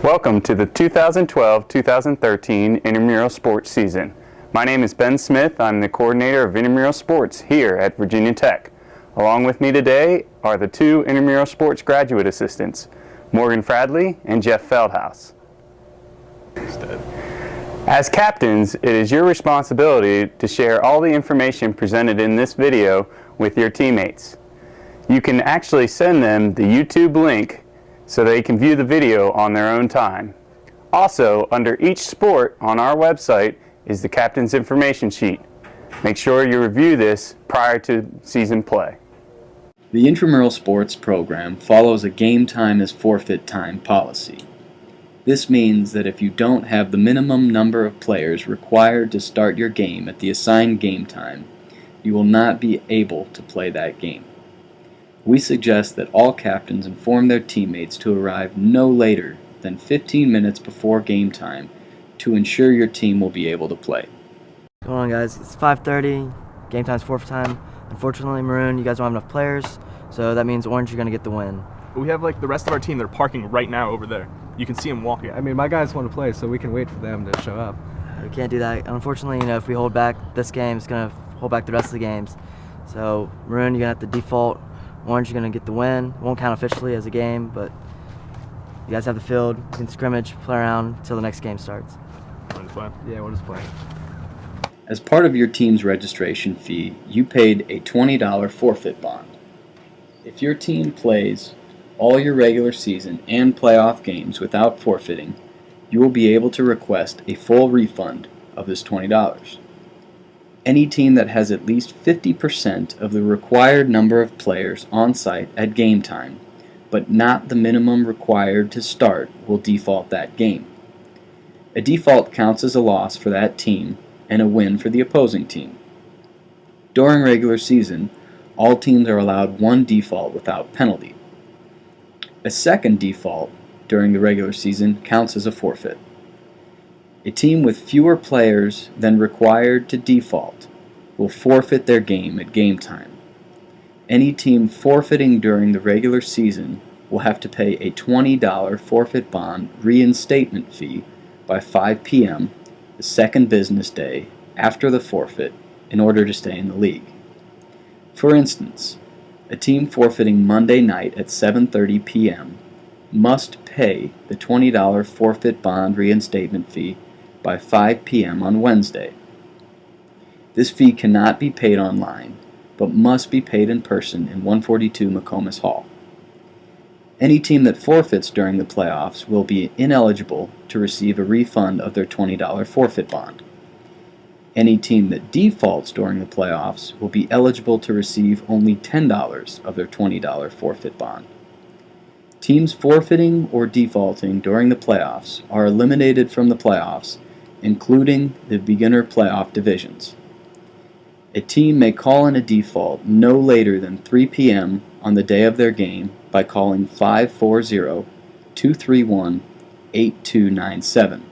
Welcome to the 2012-2013 Intramural Sports season. My name is Ben Smith. I'm the coordinator of Intramural Sports here at Virginia Tech. Along with me today are the two Intramural Sports graduate assistants, Morgan Fradley and Jeff Feldhaus. As captains, it is your responsibility to share all the information presented in this video with your teammates. You can actually send them the YouTube link so they can view the video on their own time. Also, under each sport on our website is the captain's information sheet. Make sure you review this prior to season play. The Intramural Sports program follows a game time is forfeit time policy. This means that if you don't have the minimum number of players required to start your game at the assigned game time, you will not be able to play that game. We suggest that all captains inform their teammates to arrive no later than 15 minutes before game time to ensure your team will be able to play. Come on, guys, it's 5:30, game time's forfeit time. Unfortunately, Maroon, you guys don't have enough players, so that means Orange, you're going to get the win. We have the rest of our team, they're parking right now over there. You can see them walking. I mean, my guys want to play, so we can wait for them to show up. We can't do that. Unfortunately, if we hold back this game, it's going to hold back the rest of the games. So, Maroon, you're going to have to default. Orange, you're going to get the win. It won't count officially as a game, but you guys have the field. You can scrimmage, play around until the next game starts. We'll just play. Yeah, we'll just play. As part of your team's registration fee, you paid a $20 forfeit bond. If your team plays all your regular season and playoff games without forfeiting, you will be able to request a full refund of this $20. Any team that has at least 50% of the required number of players on site at game time, but not the minimum required to start, will default that game. A default counts as a loss for that team and a win for the opposing team. During regular season, all teams are allowed one default without penalty. A second default during the regular season counts as a forfeit. A team with fewer players than required to default will forfeit their game at game time. Any team forfeiting during the regular season will have to pay a $20 forfeit bond reinstatement fee by 5 p.m. the second business day after the forfeit in order to stay in the league. For instance, a team forfeiting Monday night at 7:30 p.m. must pay the $20 forfeit bond reinstatement fee by 5 p.m. on Wednesday. This fee cannot be paid online, but must be paid in person in 142 McComas Hall. Any team that forfeits during the playoffs will be ineligible to receive a refund of their $20 forfeit bond. Any team that defaults during the playoffs will be eligible to receive only $10 of their $20 forfeit bond. Teams forfeiting or defaulting during the playoffs are eliminated from the playoffs, including the beginner playoff divisions. A team may call in a default no later than 3 p.m. on the day of their game by calling 540-231-8297.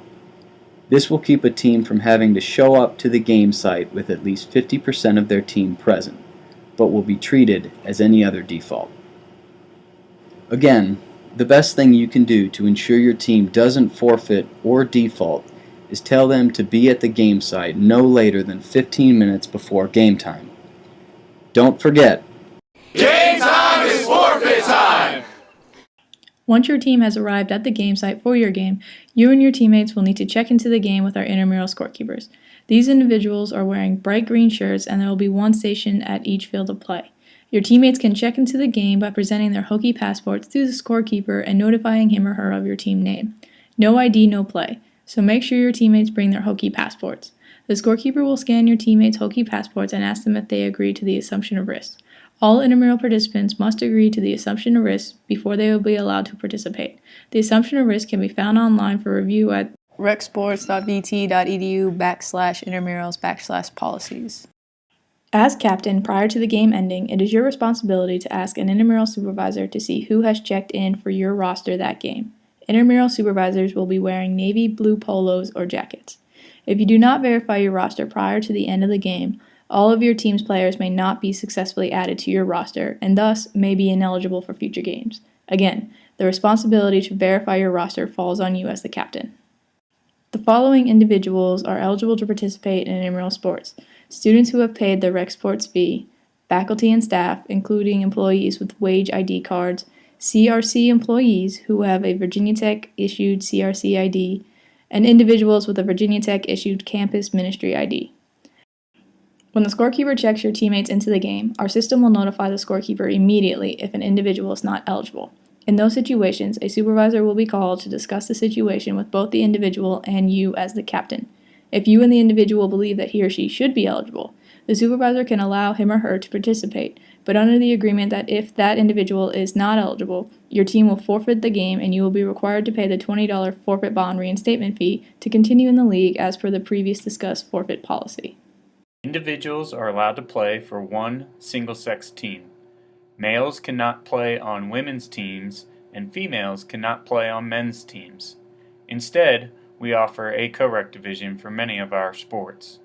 This will keep a team from having to show up to the game site with at least 50% of their team present, but will be treated as any other default. Again, the best thing you can do to ensure your team doesn't forfeit or default is tell them to be at the game site no later than 15 minutes before game time. Don't forget, Game time is forfeit time! Once your team has arrived at the game site for your game, you and your teammates will need to check into the game with our intramural scorekeepers. These individuals are wearing bright green shirts, and there will be one station at each field of play. Your teammates can check into the game by presenting their Hokie passports to the scorekeeper and notifying him or her of your team name. No ID, no play, so make sure your teammates bring their Hokie passports. The scorekeeper will scan your teammates' Hokie passports and ask them if they agree to the assumption of risk. All intramural participants must agree to the assumption of risk before they will be allowed to participate. The assumption of risk can be found online for review at recsports.vt.edu/intramurals/policies. As captain, prior to the game ending, it is your responsibility to ask an intramural supervisor to see who has checked in for your roster that game. Intramural supervisors will be wearing navy blue polos or jackets. If you do not verify your roster prior to the end of the game, all of your team's players may not be successfully added to your roster and thus may be ineligible for future games. Again, The responsibility to verify your roster falls on you as the captain. The following individuals are eligible to participate in intramural sports: students who have paid their rec sports fee, faculty and staff, including employees with wage ID cards, CRC employees who have a Virginia Tech issued CRC ID, and individuals with a Virginia Tech issued campus ministry ID. When the scorekeeper checks your teammates into the game, our system will notify the scorekeeper immediately if an individual is not eligible. In those situations, a supervisor will be called to discuss the situation with both the individual and you as the captain. If you and the individual believe that he or she should be eligible, the supervisor can allow him or her to participate, but under the agreement that if that individual is not eligible, your team will forfeit the game and you will be required to pay the $20 forfeit bond reinstatement fee to continue in the league as per the previous discussed forfeit policy. Individuals are allowed to play for one single-sex team. Males cannot play on women's teams, and females cannot play on men's teams. Instead, we offer a co-rec division for many of our sports.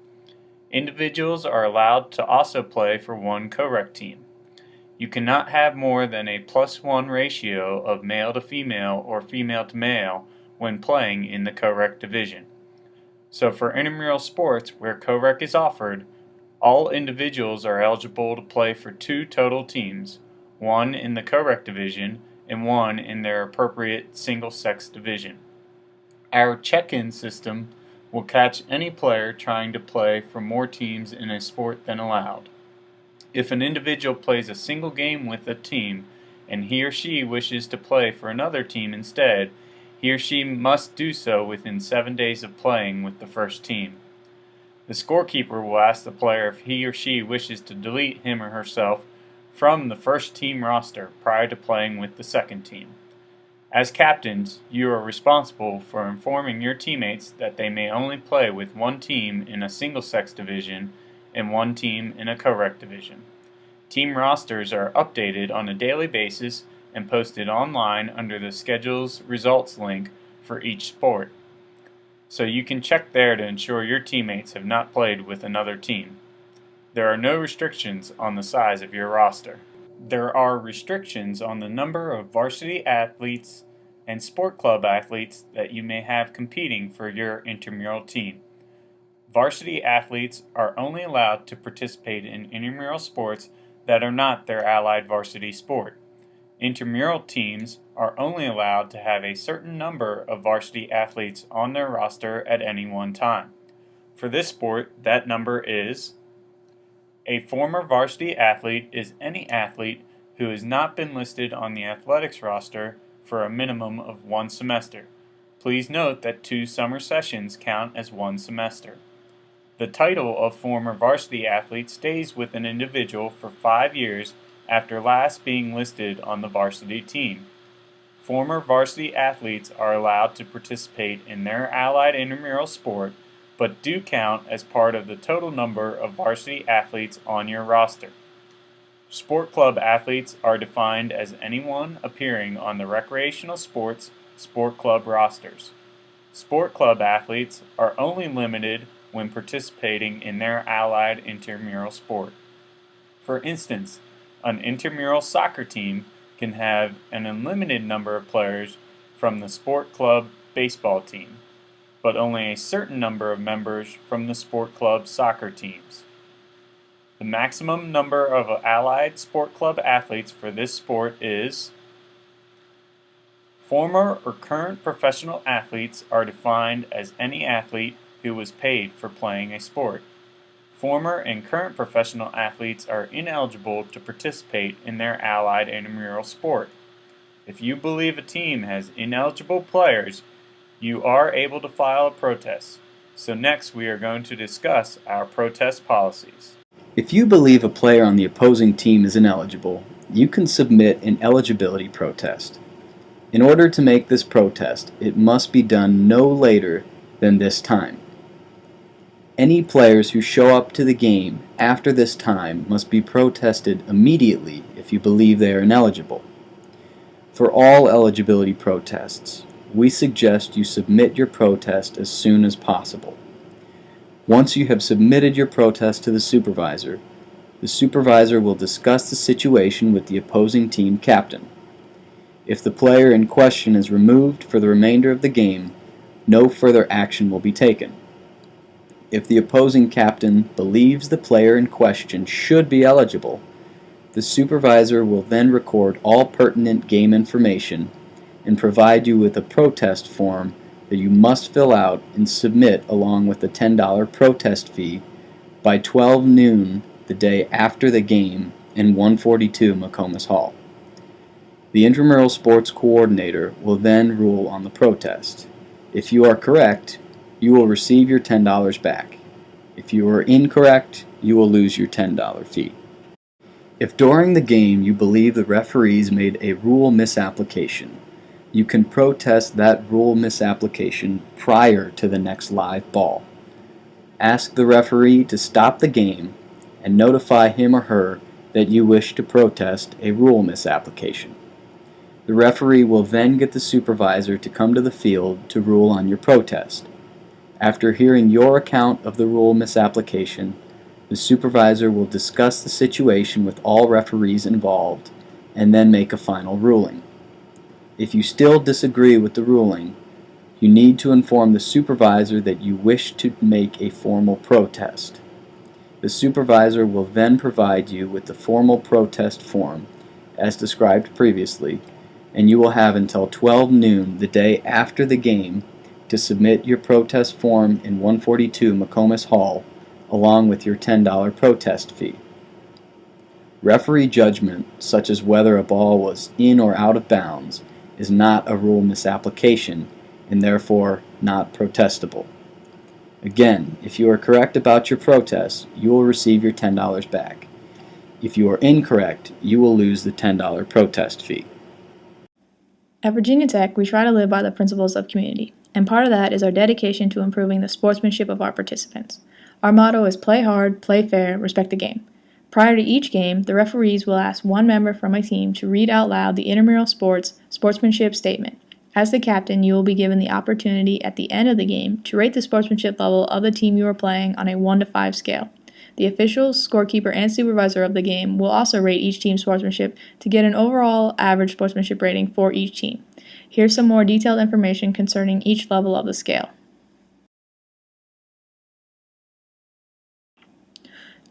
Individuals are allowed to also play for one co-rec team. You cannot have more than a +1 ratio of male to female or female to male when playing in the co-rec division. So for intramural sports where co-rec is offered, all individuals are eligible to play for 2 total teams, one in the co-rec division and one in their appropriate single-sex division. Our check-in system will catch any player trying to play for more teams in a sport than allowed. If an individual plays a single game with a team and he or she wishes to play for another team instead, he or she must do so within 7 days of playing with the first team. The scorekeeper will ask the player if he or she wishes to delete him or herself from the first team roster prior to playing with the second team. As captains, you are responsible for informing your teammates that they may only play with one team in a single-sex division and one team in a co-rec division. Team rosters are updated on a daily basis and posted online under the schedule's results link for each sport. So you can check there to ensure your teammates have not played with another team. There are no restrictions on the size of your roster. There are restrictions on the number of varsity athletes and sport club athletes that you may have competing for your intramural team. Varsity athletes are only allowed to participate in intramural sports that are not their allied varsity sport. Intramural teams are only allowed to have a certain number of varsity athletes on their roster at any one time. For this sport, that number is: a former varsity athlete is any athlete who has not been listed on the athletics roster for a minimum of 1 semester. Please note that 2 summer sessions count as 1 semester. The title of former varsity athlete stays with an individual for 5 years after last being listed on the varsity team. Former varsity athletes are allowed to participate in their allied intramural sport, but do count as part of the total number of varsity athletes on your roster. Sport club athletes are defined as anyone appearing on the recreational sports sport club rosters. Sport club athletes are only limited when participating in their allied intramural sport. For instance, an intramural soccer team can have an unlimited number of players from the sport club baseball team, but only a certain number of members from the sport club soccer teams. The maximum number of allied sport club athletes for this sport is: former or current professional athletes are defined as any athlete who was paid for playing a sport. Former and current professional athletes are ineligible to participate in their allied intramural sport. If you believe a team has ineligible players, you are able to file a protest. So next we are going to discuss our protest policies. If you believe a player on the opposing team is ineligible, you can submit an eligibility protest. In order to make this protest, it must be done no later than this time. Any players who show up to the game after this time must be protested immediately if you believe they are ineligible. For all eligibility protests, we suggest you submit your protest as soon as possible. Once you have submitted your protest to the supervisor will discuss the situation with the opposing team captain. If the player in question is removed for the remainder of the game, no further action will be taken. If the opposing captain believes the player in question should be eligible, the supervisor will then record all pertinent game information and provide you with a protest form that you must fill out and submit along with the $10 protest fee by 12 noon the day after the game in 142 McComas Hall. The Intramural Sports Coordinator will then rule on the protest. If you are correct, you will receive your $10 back. If you are incorrect, you will lose your $10 fee. If during the game you believe the referees made a rule misapplication, you can protest that rule misapplication prior to the next live ball. Ask the referee to stop the game and notify him or her that you wish to protest a rule misapplication. The referee will then get the supervisor to come to the field to rule on your protest. After hearing your account of the rule misapplication, the supervisor will discuss the situation with all referees involved and then make a final ruling. If you still disagree with the ruling, you need to inform the supervisor that you wish to make a formal protest. The supervisor will then provide you with the formal protest form, as described previously, and you will have until 12 noon the day after the game to submit your protest form in 142 McComas Hall along with your $10 protest fee. Referee judgment, such as whether a ball was in or out of bounds, is not a rule misapplication and therefore not protestable. Again, if you are correct about your protest, you will receive your $10 back. If you are incorrect, you will lose the $10 protest fee. At Virginia Tech, we try to live by the principles of community, and part of that is our dedication to improving the sportsmanship of our participants. Our motto is play hard, play fair, respect the game. Prior to each game, the referees will ask one member from a team to read out loud the intramural sportsmanship statement. As the captain, you will be given the opportunity at the end of the game to rate the sportsmanship level of the team you are playing on a 1 to 5 scale. The official, scorekeeper, and supervisor of the game will also rate each team's sportsmanship to get an overall average sportsmanship rating for each team. Here's some more detailed information concerning each level of the scale.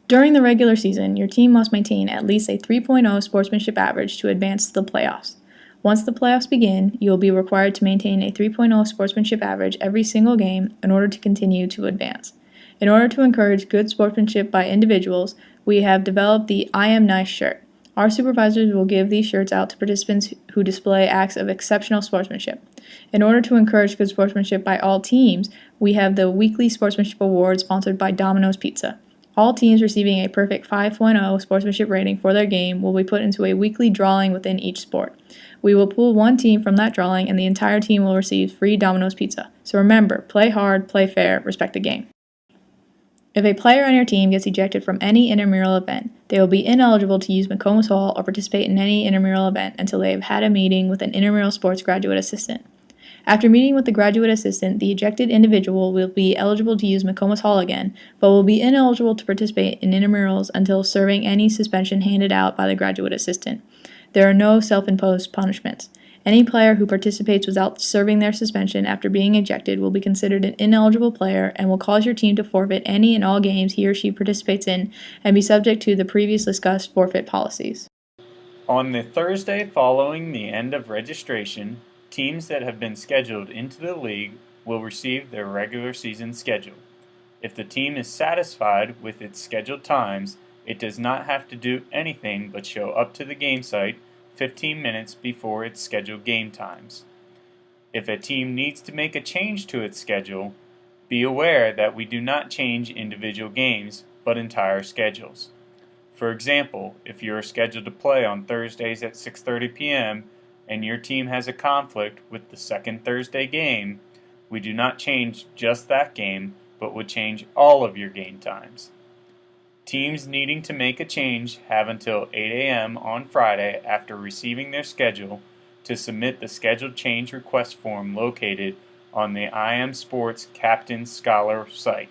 During the regular season, your team must maintain at least a 3.0 sportsmanship average to advance to the playoffs. Once the playoffs begin, you will be required to maintain a 3.0 sportsmanship average every single game in order to continue to advance. In order to encourage good sportsmanship by individuals, we have developed the I Am Nice shirt. Our supervisors will give these shirts out to participants who display acts of exceptional sportsmanship. In order to encourage good sportsmanship by all teams, we have the weekly sportsmanship award sponsored by Domino's Pizza. All teams receiving a perfect 5.0 sportsmanship rating for their game will be put into a weekly drawing within each sport. We will pull one team from that drawing and the entire team will receive free Domino's Pizza. So remember, play hard, play fair, respect the game. If a player on your team gets ejected from any intramural event, they will be ineligible to use McComas Hall or participate in any intramural event until they have had a meeting with an intramural sports graduate assistant. After meeting with the graduate assistant, the ejected individual will be eligible to use McComas Hall again, but will be ineligible to participate in intramurals until serving any suspension handed out by the graduate assistant. There are no self-imposed punishments. Any player who participates without serving their suspension after being ejected will be considered an ineligible player and will cause your team to forfeit any and all games he or she participates in and be subject to the previously discussed forfeit policies. On the Thursday following the end of registration, teams that have been scheduled into the league will receive their regular season schedule. If the team is satisfied with its scheduled times, it does not have to do anything but show up to the game site 15 minutes before its scheduled game times. If a team needs to make a change to its schedule, be aware that we do not change individual games, but entire schedules. For example, if you are scheduled to play on Thursdays at 6:30 p.m., and your team has a conflict with the second Thursday game, we do not change just that game, but would change all of your game times. Teams needing to make a change have until 8 a.m. on Friday after receiving their schedule to submit the scheduled change request form located on the IM Sports Captain Scholar site.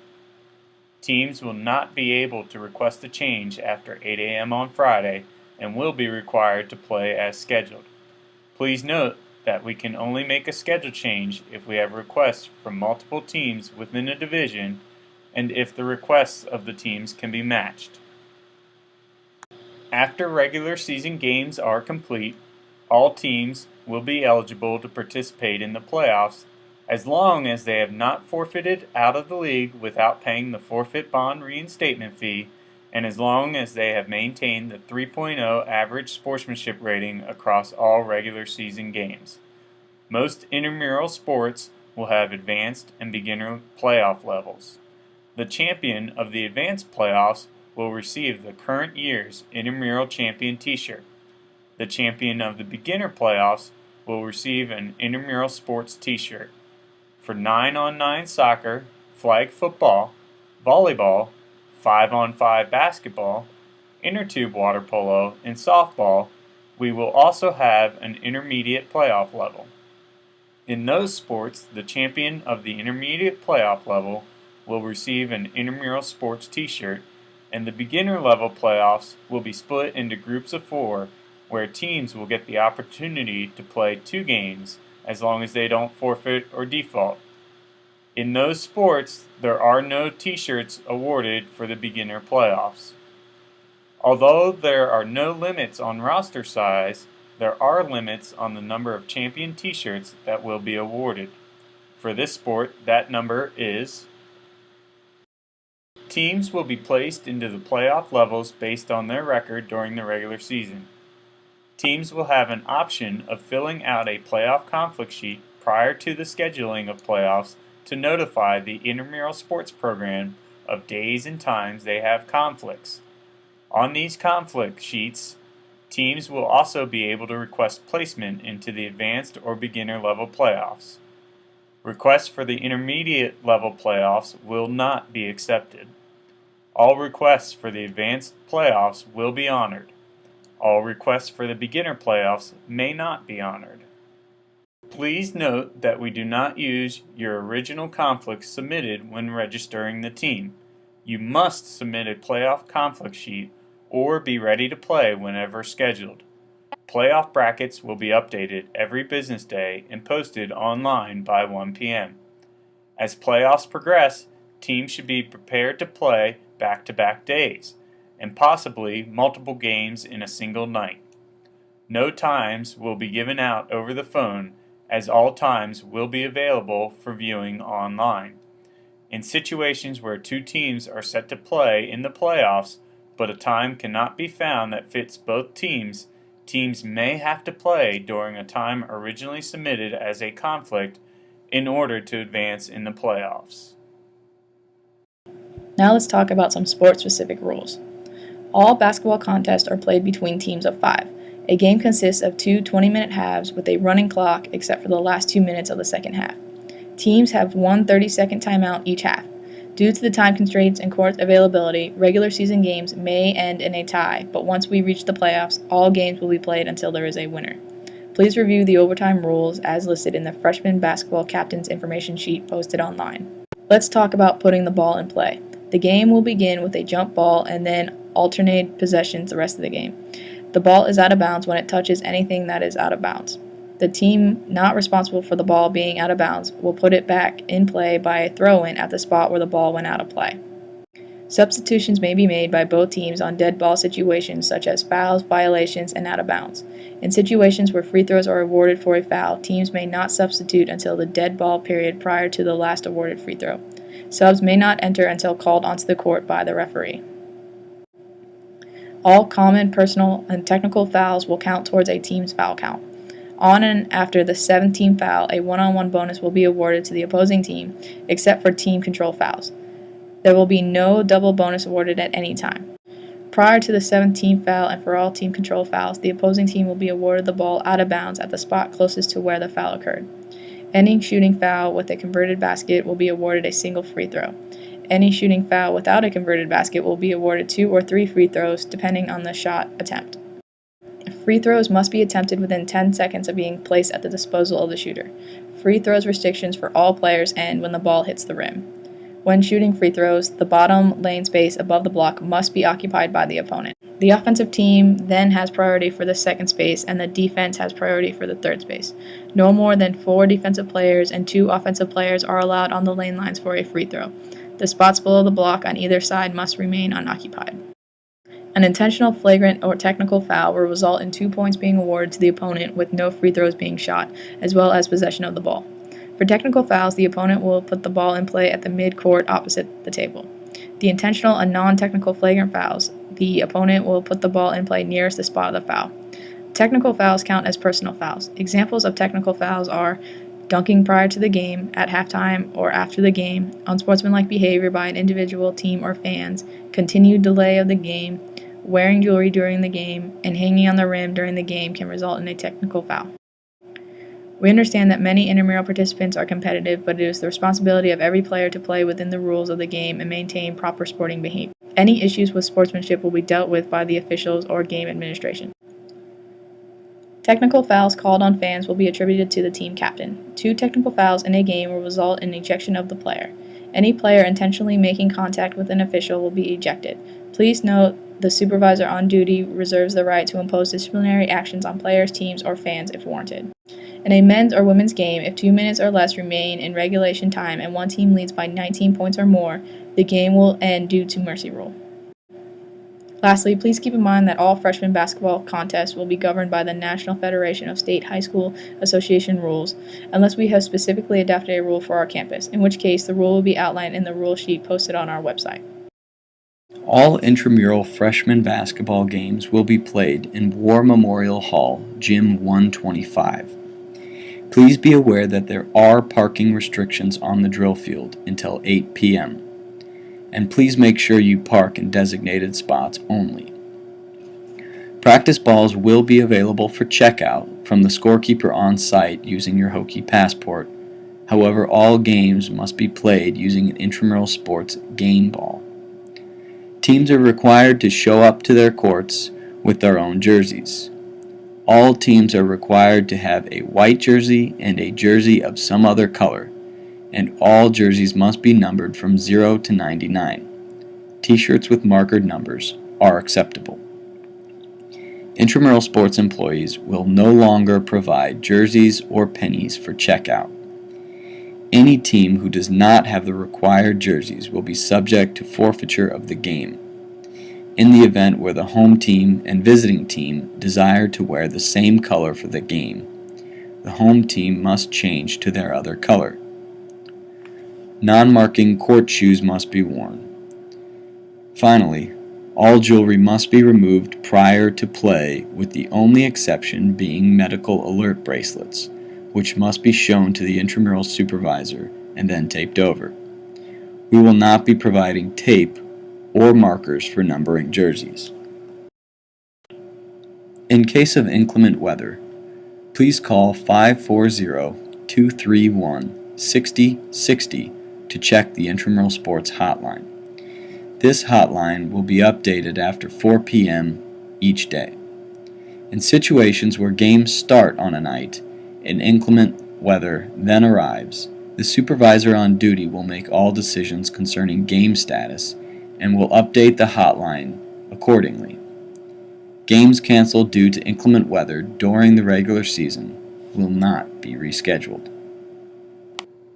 Teams will not be able to request a change after 8 a.m. on Friday and will be required to play as scheduled. Please note that we can only make a schedule change if we have requests from multiple teams within a division and if the requests of the teams can be matched. After regular season games are complete, all teams will be eligible to participate in the playoffs as long as they have not forfeited out of the league without paying the forfeit bond reinstatement fee, and as long as they have maintained the 3.0 average sportsmanship rating across all regular season games. Most intramural sports will have advanced and beginner playoff levels. The champion of the advanced playoffs will receive the current year's intramural champion t-shirt. The champion of the beginner playoffs will receive an intramural sports t-shirt. For 9-on-9 soccer, flag football, volleyball, 5-on-5 basketball, intertube water polo, and softball, we will also have an intermediate playoff level. In those sports, the champion of the intermediate playoff level will receive an intramural sports t-shirt, and the beginner level playoffs will be split into groups of 4 where teams will get the opportunity to play 2 games as long as they don't forfeit or default. In those sports, there are no t-shirts awarded for the beginner playoffs. Although there are no limits on roster size, there are limits on the number of champion t-shirts that will be awarded. For this sport, that number is: teams will be placed into the playoff levels based on their record during the regular season. Teams will have an option of filling out a playoff conflict sheet prior to the scheduling of playoffs to notify the intramural sports program of days and times they have conflicts. On these conflict sheets, teams will also be able to request placement into the advanced or beginner level playoffs. Requests for the intermediate level playoffs will not be accepted. All requests for the advanced playoffs will be honored. All requests for the beginner playoffs may not be honored. Please note that we do not use your original conflicts submitted when registering the team. You must submit a playoff conflict sheet or be ready to play whenever scheduled. Playoff brackets will be updated every business day and posted online by 1 p.m. As playoffs progress, teams should be prepared to play back-to-back days, and possibly multiple games in a single night. No times will be given out over the phone, as all times will be available for viewing online. In situations where 2 teams are set to play in the playoffs, but a time cannot be found that fits both teams, teams may have to play during a time originally submitted as a conflict in order to advance in the playoffs. Now let's talk about some sport-specific rules. All basketball contests are played between teams of 5. A game consists of 2 20-minute halves with a running clock except for the last 2 minutes of the second half. Teams have 1 30-second timeout each half. Due to the time constraints and court availability, regular season games may end in a tie, but once we reach the playoffs, all games will be played until there is a winner. Please review the overtime rules as listed in the freshman basketball captain's information sheet posted online. Let's talk about putting the ball in play. The game will begin with a jump ball and then alternate possessions the rest of the game. The ball is out of bounds when it touches anything that is out of bounds. The team not responsible for the ball being out of bounds will put it back in play by a throw-in at the spot where the ball went out of play. Substitutions may be made by both teams on dead ball situations such as fouls, violations, and out of bounds. In situations where free throws are awarded for a foul, teams may not substitute until the dead ball period prior to the last awarded free throw. Subs may not enter until called onto the court by the referee. All common, personal, and technical fouls will count towards a team's foul count. On and after the 7th team foul, a one-on-one bonus will be awarded to the opposing team, except for team control fouls. There will be no double bonus awarded at any time. Prior to the 7th team foul and for all team control fouls, the opposing team will be awarded the ball out of bounds at the spot closest to where the foul occurred. Any shooting foul with a converted basket will be awarded a single free throw. Any shooting foul without a converted basket will be awarded 2 or 3 free throws depending on the shot attempt. Free throws must be attempted within 10 seconds of being placed at the disposal of the shooter. Free throws restrictions for all players end when the ball hits the rim. When shooting free throws, the bottom lane space above the block must be occupied by the opponent. The offensive team then has priority for the second space, and the defense has priority for the third space. No more than 4 defensive players and 2 offensive players are allowed on the lane lines for a free throw. The spots below the block on either side must remain unoccupied. An intentional, flagrant, or technical foul will result in 2 points being awarded to the opponent with no free throws being shot, as well as possession of the ball. For technical fouls, the opponent will put the ball in play at the mid-court opposite the table. The intentional and non-technical flagrant fouls, the opponent will put the ball in play nearest the spot of the foul. Technical fouls count as personal fouls. Examples of technical fouls are dunking prior to the game, at halftime, or after the game, unsportsmanlike behavior by an individual, team, or fans, continued delay of the game, wearing jewelry during the game, and hanging on the rim during the game can result in a technical foul. We understand that many intramural participants are competitive, but it is the responsibility of every player to play within the rules of the game and maintain proper sporting behavior. Any issues with sportsmanship will be dealt with by the officials or game administration. Technical fouls called on fans will be attributed to the team captain. 2 technical fouls in a game will result in ejection of the player. Any player intentionally making contact with an official will be ejected. Please note the supervisor on duty reserves the right to impose disciplinary actions on players, teams, or fans if warranted. In a men's or women's game, if 2 minutes or less remain in regulation time and one team leads by 19 points or more, the game will end due to mercy rule. Lastly, please keep in mind that all freshman basketball contests will be governed by the National Federation of State High School Association rules, unless we have specifically adopted a rule for our campus, in which case the rule will be outlined in the rule sheet posted on our website. All intramural freshman basketball games will be played in War Memorial Hall, Gym 125. Please be aware that there are parking restrictions on the drill field until 8 p.m. And please make sure you park in designated spots only. Practice balls will be available for checkout from the scorekeeper on site using your Hokie passport. However, all games must be played using an intramural sports game ball. Teams are required to show up to their courts with their own jerseys. All teams are required to have a white jersey and a jersey of some other color, and all jerseys must be numbered from 0 to 99. T-shirts with markered numbers are acceptable. Intramural sports employees will no longer provide jerseys or pennies for checkout. Any team who does not have the required jerseys will be subject to forfeiture of the game. In the event where the home team and visiting team desire to wear the same color for the game, the home team must change to their other color. Non-marking court shoes must be worn. Finally, all jewelry must be removed prior to play, with the only exception being medical alert bracelets, which must be shown to the intramural supervisor and then taped over. We will not be providing tape or markers for numbering jerseys. In case of inclement weather, please call 540-231-6060 to check the Intramural Sports Hotline. This hotline will be updated after 4 p.m. each day. In situations where games start on a night and inclement weather then arrives, the supervisor on duty will make all decisions concerning game status and will update the hotline accordingly. Games canceled due to inclement weather during the regular season will not be rescheduled.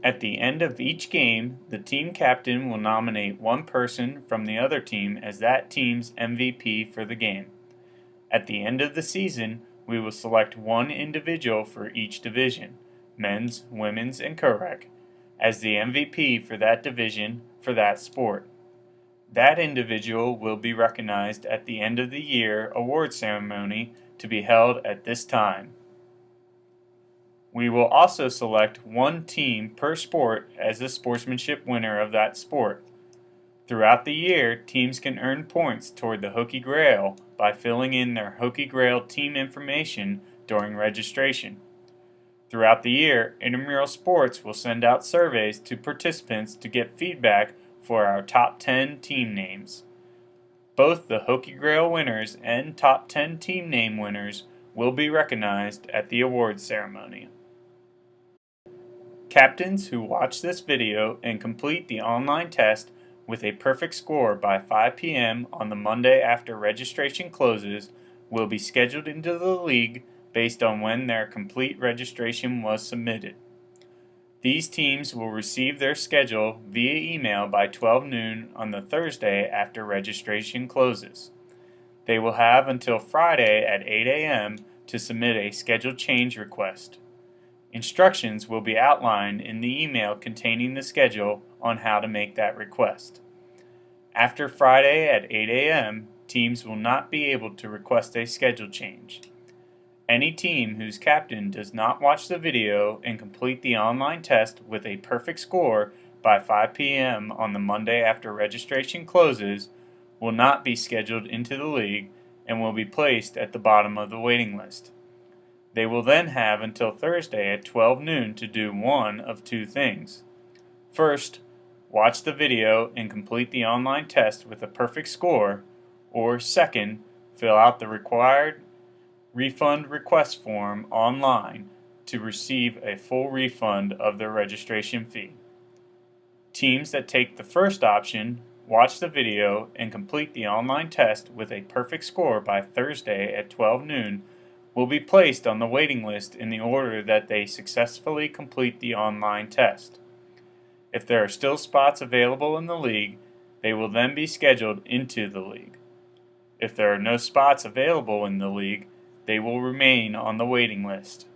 At the end of each game, the team captain will nominate one person from the other team as that team's MVP for the game. At the end of the season, we will select one individual for each division, men's, women's, and co-rec, as the MVP for that division for that sport. That individual will be recognized at the end of the year award ceremony to be held at this time. We will also select one team per sport as the sportsmanship winner of that sport. Throughout the year, teams can earn points toward the Hokie Grail by filling in their Hokie Grail team information during registration. Throughout the year, Intramural Sports will send out surveys to participants to get feedback for our top 10 team names. Both the Hokie Grail winners and top 10 team name winners will be recognized at the awards ceremony. Captains who watch this video and complete the online test with a perfect score by 5 p.m. on the Monday after registration closes will be scheduled into the league based on when their complete registration was submitted. These teams will receive their schedule via email by 12 noon on the Thursday after registration closes. They will have until Friday at 8 a.m. to submit a schedule change request. Instructions will be outlined in the email containing the schedule on how to make that request. After Friday at 8 a.m., teams will not be able to request a schedule change. Any team whose captain does not watch the video and complete the online test with a perfect score by 5 p.m. on the Monday after registration closes will not be scheduled into the league and will be placed at the bottom of the waiting list. They will then have until Thursday at 12 noon to do one of two things. First, watch the video and complete the online test with a perfect score, or second, fill out the required refund request form online to receive a full refund of their registration fee. Teams that take the first option, watch the video, and complete the online test with a perfect score by Thursday at 12 noon will be placed on the waiting list in the order that they successfully complete the online test. If there are still spots available in the league, they will then be scheduled into the league. If there are no spots available in the league, they will remain on the waiting list.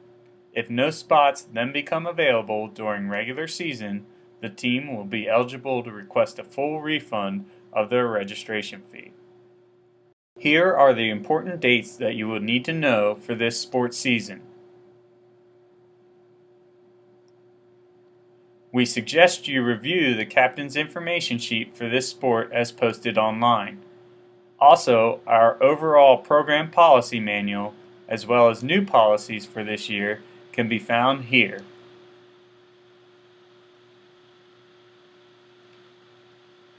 If no spots then become available during regular season, the team will be eligible to request a full refund of their registration fee. Here are the important dates that you will need to know for this sports season. We suggest you review the captain's information sheet for this sport as posted online. Also, our overall program policy manual, as well as new policies for this year, can be found here.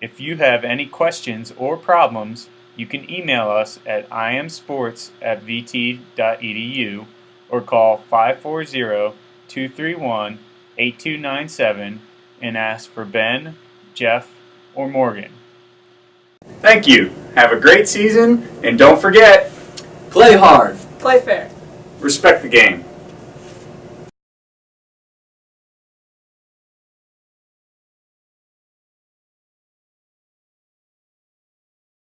If you have any questions or problems, you can email us at imsports@vt.edu or call 540-231-8297 and ask for Ben, Jeff, or Morgan. Thank you. Have a great season, and don't forget, Play hard. Play fair. respect the game.